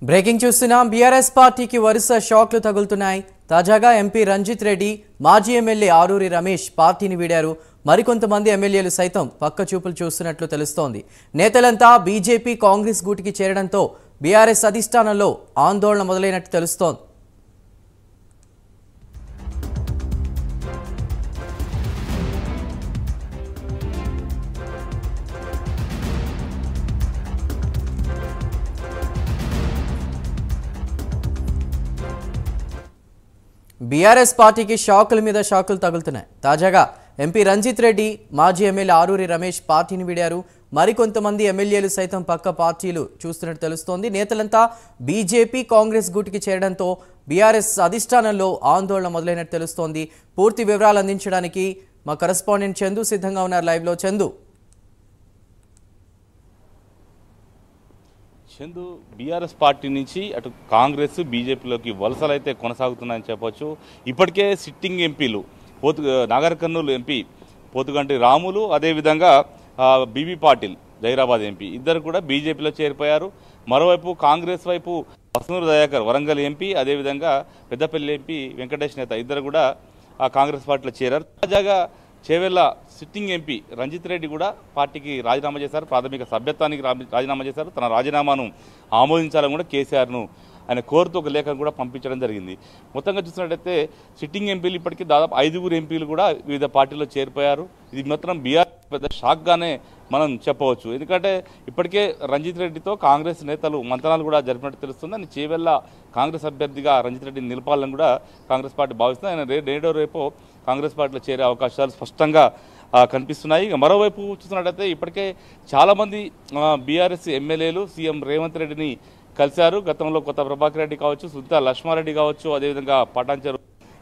Breaking చూస్తున్నాం. BRS పార్టీకి వరుస షాక్లు తగులుతున్నాయి. తాజాగా ఎంపీ రంజిత్ రెడ్డి, మాజీ ఎమ్మెల్యే ఆరూరి రమేష్ పార్టీని వీడారు. మరికొంతమంది ఎమ్మెల్యేలు సైతం పక్క చూపులు చూస్తున్నట్లు తెలుస్తోంది. నేతలంతా బీజేపీ, కాంగ్రెస్ గూటికి చేరడంతో బీఆర్ఎస్ అధిష్టానంలో ఆందోళన మొదలైనట్టు తెలుస్తోంది. బీఆర్ఎస్ పార్టీకి షాకుల మీద షాకులు తగులుతున్నాయి. తాజాగా ఎంపీ రంజిత్ రెడ్డి, మాజీ ఎమ్మెల్యే ఆరూరి రమేష్ పార్టీని వీడారు. మరికొంతమంది ఎమ్మెల్యేలు సైతం పక్క పార్టీలు చూస్తున్నట్టు తెలుస్తోంది. నేతలంతా బీజేపీ, కాంగ్రెస్ గూటికి చేరడంతో బీఆర్ఎస్ అధిష్టానంలో ఆందోళన మొదలైనట్టు తెలుస్తోంది. పూర్తి వివరాలు అందించడానికి మా కరెస్పాండెంట్ చందు సిద్ధంగా ఉన్నారు. లైవ్లో చందు. చందు, బీఆర్ఎస్ పార్టీ నుంచి అటు కాంగ్రెస్, బీజేపీలోకి వలసలైతే కొనసాగుతున్నాయని చెప్పొచ్చు. ఇప్పటికే సిట్టింగ్ ఎంపీలు నాగర్ కర్నూలు ఎంపీ పోతుగంటి రాములు, అదేవిధంగా బీబీ పాటిల్ జైరాబాద్ ఎంపీ ఇద్దరు కూడా బీజేపీలో చేరిపోయారు. మరోవైపు కాంగ్రెస్ వైపు వసనూరు దయాకర్ వరంగల్ ఎంపీ, అదేవిధంగా పెద్దపల్లి ఎంపీ వెంకటేష్ నేత ఇద్దరు కూడా కాంగ్రెస్ పార్టీలో చేరారు. తాజాగా చేవెళ్ల సిట్టింగ్ ఎంపీ రంజిత్ రెడ్డి కూడా పార్టీకి రాజీనామా చేశారు. ప్రాథమిక సభ్యత్వానికి రాజీనామా చేశారు. తన రాజీనామాను ఆమోదించాలని కూడా కేసీఆర్ను ఆయన కోరుతూ ఒక లేఖను కూడా పంపించడం జరిగింది. మొత్తంగా చూసినట్టయితే సిట్టింగ్ ఎంపీలు ఇప్పటికీ దాదాపు 5 ఎంపీలు కూడా వివిధ పార్టీల్లో చేరిపోయారు. ఇది మాత్రం బీఆర్ పెద్ద షాక్గానే మనం చెప్పవచ్చు. ఎందుకంటే ఇప్పటికే రంజిత్ రెడ్డితో కాంగ్రెస్ నేతలు మంతనాలు కూడా జరిపినట్టు తెలుస్తుంది. అని చేవెళ్ల కాంగ్రెస్ అభ్యర్థిగా రంజిత్ రెడ్డిని నిలపాలని కూడా కాంగ్రెస్ పార్టీ భావిస్తుంది. ఆయన నేడో రేపో కాంగ్రెస్ పార్టీలో చేరే అవకాశాలు స్పష్టంగా కనిపిస్తున్నాయి. మరోవైపు చూస్తున్నట్టయితే ఇప్పటికే చాలామంది బీఆర్ఎస్ ఎమ్మెల్యేలు సీఎం రేవంత్ రెడ్డిని కలిశారు. గతంలో కొత్త ప్రభాకర్ రెడ్డి కావచ్చు, సునీతా లక్ష్మారెడ్డి కావచ్చు, అదేవిధంగా పటాన్చెరు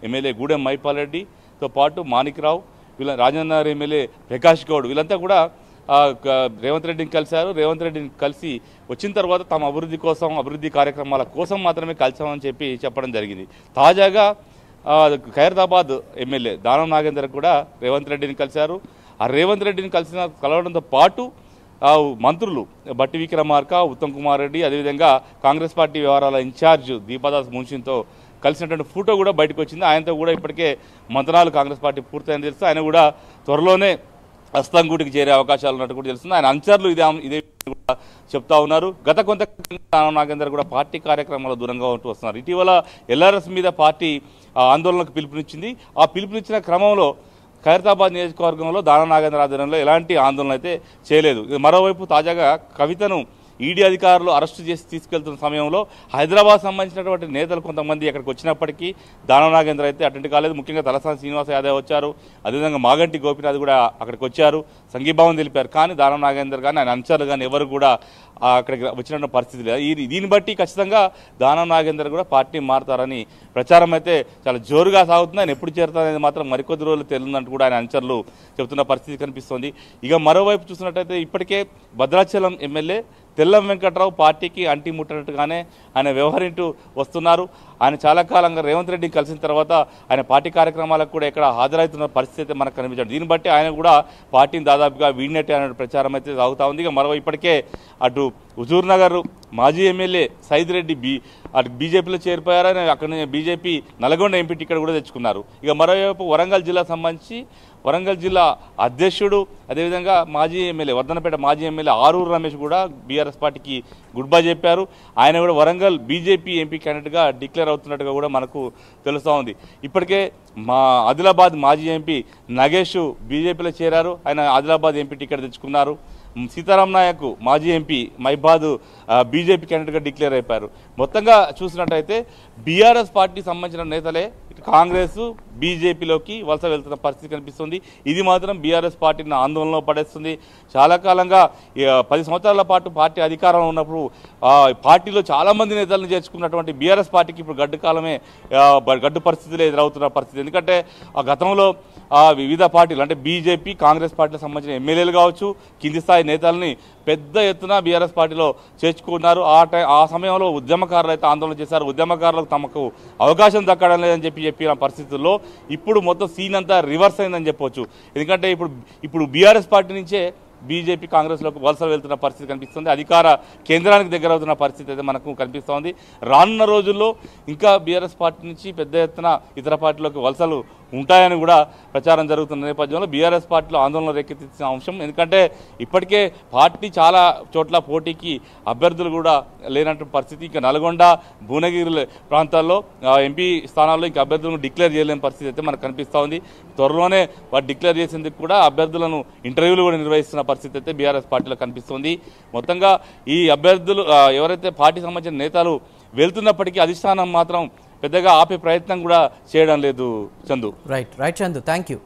ఎమ్మెల్యే గూడెం మైపాల్ రెడ్డితో పాటు మాణిక్రావు, రాజేంద్ర ఎమ్మెల్యే ప్రకాష్ గౌడ్ వీళ్ళంతా కూడా రేవంత్ రెడ్డిని కలిశారు. రేవంత్ రెడ్డిని కలిసి వచ్చిన తర్వాత తమ అభివృద్ధి కోసం, అభివృద్ధి కార్యక్రమాల కోసం మాత్రమే కలిసామని చెప్పడం జరిగింది. తాజాగా ఖైరతాబాద్ ఎమ్మెల్యే దానం నాగేందర్ కూడా రేవంత్ రెడ్డిని కలిశారు. ఆ రేవంత్ రెడ్డిని కలవడంతో పాటు మంత్రులు బట్టి విక్రమార్క, ఉత్తమ్ కుమార్ రెడ్డి, అదేవిధంగా కాంగ్రెస్ పార్టీ వ్యవహారాల ఇన్ఛార్జ్ దీపాదాస్ మున్షిన్తో కలిసినటువంటి ఫోటో కూడా బయటకు వచ్చింది. ఆయనతో కూడా ఇప్పటికే మంత్రాలు కాంగ్రెస్ పార్టీ పూర్తయింది తెలుసు. ఆయన కూడా త్వరలోనే అస్తంగూటికి చేరే అవకాశాలు ఉన్నట్టు కూడా తెలుస్తుంది. ఆయన అనుచరులు ఇదే కూడా చెప్తా ఉన్నారు. గత కొంత నాగేందర్ కూడా పార్టీ కార్యక్రమాలు దూరంగా ఉంటూ వస్తున్నారు. ఇటీవల ఎల్ఆర్ఎస్ మీద పార్టీ ఆందోళనకు పిలుపునిచ్చింది. ఆ పిలుపునిచ్చిన క్రమంలో ఖైరతాబాద్ నియోజకవర్గంలో దానం నాగేందర్ ఆధ్వర్యంలో ఎలాంటి ఆందోళన అయితే చేయలేదు. మరోవైపు తాజాగా కవితను ఈడీ అధికారులు అరెస్టు చేసి తీసుకెళ్తున్న సమయంలో హైదరాబాద్ సంబంధించినటువంటి నేతలు కొంతమంది అక్కడికి వచ్చినప్పటికీ దానం నాగేందర్ అయితే అటెండ్ కాలేదు. ముఖ్యంగా తలసాని శ్రీనివాస యాదవ్ వచ్చారు, అదేవిధంగా మాగంటి గోపీనాథ్ కూడా అక్కడికి వచ్చారు, సంఘీభావం తెలిపారు. కానీ దానం నాగేందర్ కానీ ఆయన అనుచరులు కానీ ఎవరు కూడా అక్కడికి వచ్చిన పరిస్థితి లేదు. దీన్ని బట్టి ఖచ్చితంగా దానం నాగేందర్ కూడా పార్టీ మారుతారని ప్రచారం అయితే చాలా జోరుగా సాగుతుంది. ఆయన ఎప్పుడు చేరుతారనేది మాత్రం మరికొద్ది రోజులు తెలియదంటూ కూడా ఆయన అనుచరులు చెబుతున్న పరిస్థితి కనిపిస్తోంది. ఇక మరోవైపు చూసినట్టయితే ఇప్పటికే భద్రాచలం ఎమ్మెల్యే తెల్లం వెంకట్రావు పార్టీకి అంటి ముట్టనట్టుగానే ఆయన వ్యవహరింటూ వస్తున్నారు. ఆయన చాలా కాలంగా రేవంత్ రెడ్డిని కలిసిన తర్వాత ఆయన పార్టీ కార్యక్రమాలకు కూడా ఇక్కడ హాజరవుతున్న పరిస్థితి అయితే మనకు కనిపించాడు. దీన్ని బట్టి ఆయన కూడా పార్టీని దాదాపుగా వీడినట్టే అనే ప్రచారం అయితే సాగుతూ ఉంది. ఇక మరో ఇప్పటికే అటు హుజూర్ నగర్ మాజీ ఎమ్మెల్యే సైద్ రెడ్డి అటు బీజేపీలో చేరిపోయారని అక్కడ బీజేపీ నల్గొండ ఎంపీ టికెట్ కూడా తెచ్చుకున్నారు. ఇక మరోవైపు వరంగల్ జిల్లా సంబంధించి వరంగల్ జిల్లా అధ్యక్షుడు, అదేవిధంగా మాజీ ఎమ్మెల్యే వర్ధనపేట మాజీ ఎమ్మెల్యే ఆరూరు రమేష్ కూడా బీఆర్ఎస్ పార్టీకి గుడ్ బై చెప్పారు. ఆయన కూడా వరంగల్ బీజేపీ ఎంపీ క్యాండిడేట్గా డిక్లేర్ అవుతున్నట్టుగా కూడా మనకు తెలుస్తూ ఉంది. ఇప్పటికే ఆదిలాబాద్ మాజీ ఎంపీ నగేష్ బీజేపీలో చేరారు. ఆయన ఆదిలాబాద్ ఎంపీ టికెట్ తెచ్చుకున్నారు. సీతారాం నాయక్ మాజీ ఎంపీ మైబాద్ బీజేపీ క్యాండిడేట్గా డిక్లేర్ అయిపోయారు. మొత్తంగా చూసినట్టయితే బీఆర్ఎస్ పార్టీకి సంబంధించిన నేతలే కాంగ్రెస్, బీజేపీలోకి వలస వెళ్తున్న పరిస్థితి కనిపిస్తుంది. ఇది మాత్రం బీఆర్ఎస్ పార్టీని ఆందోళనలో పడేస్తుంది. చాలా కాలంగా 10 సంవత్సరాల పాటు పార్టీ అధికారంలో ఉన్నప్పుడు పార్టీలో చాలామంది నేతలను చేర్చుకున్నటువంటి బీఆర్ఎస్ పార్టీకి ఇప్పుడు గడ్డు పరిస్థితులు ఎదురవుతున్న పరిస్థితి. ఎందుకంటే గతంలో వివిధ పార్టీలు అంటే బీజేపీ, కాంగ్రెస్ పార్టీలకు సంబంధించిన ఎమ్మెల్యేలు కావచ్చు, కింది స్థాయి నేతల్ని పెద్ద ఎత్తున బీఆర్ఎస్ పార్టీలో చేర్చుకున్నారు. ఆ సమయంలో ఉద్యమకారులు అయితే ఆందోళన చేశారు. ఉద్యమకారులకు తమకు అవకాశం దక్కడం లేదని చెప్పిన పరిస్థితుల్లో ఇప్పుడు మొత్తం సీన్ అంతా రివర్స్ అయిందని చెప్పవచ్చు. ఎందుకంటే ఇప్పుడు బీఆర్ఎస్ పార్టీ నుంచే బీజేపీ కాంగ్రెస్లోకి వలసలు వెళ్తున్న పరిస్థితి కనిపిస్తుంది. అధికార కేంద్రానికి దగ్గర అవుతున్న పరిస్థితి అయితే మనకు కనిపిస్తోంది. రానున్న రోజుల్లో ఇంకా బీఆర్ఎస్ పార్టీ నుంచి పెద్ద ఎత్తున ఇతర పార్టీలోకి వలసలు ఉంటాయని కూడా ప్రచారం జరుగుతున్న నేపథ్యంలో బీఆర్ఎస్ పార్టీలో ఆందోళన రేకెత్తించిన అంశం. ఎందుకంటే ఇప్పటికే పార్టీ చాలా చోట్ల పోటీకి అభ్యర్థులు కూడా లేనట్టు పరిస్థితి. ఇంకా నల్గొండ, భువనగిరి ప్రాంతాల్లో ఎంపీ స్థానాల్లో ఇంకా అభ్యర్థులను డిక్లేర్ చేయలేని పరిస్థితి అయితే మనకు కనిపిస్తూ ఉంది. త్వరలోనే వారు డిక్లేర్ చేసేందుకు కూడా అభ్యర్థులను ఇంటర్వ్యూలు కూడా నిర్వహిస్తున్న పరిస్థితి అయితే బీఆర్ఎస్ పార్టీలో కనిపిస్తుంది. మొత్తంగా ఈ అభ్యర్థులు ఎవరైతే పార్టీకి సంబంధించిన నేతలు వెళ్తున్నప్పటికీ అధిష్టానం మాత్రం పెద్దగా ఆపే ప్రయత్నం కూడా చేయడం లేదు. Chandu right Chandu, thank you.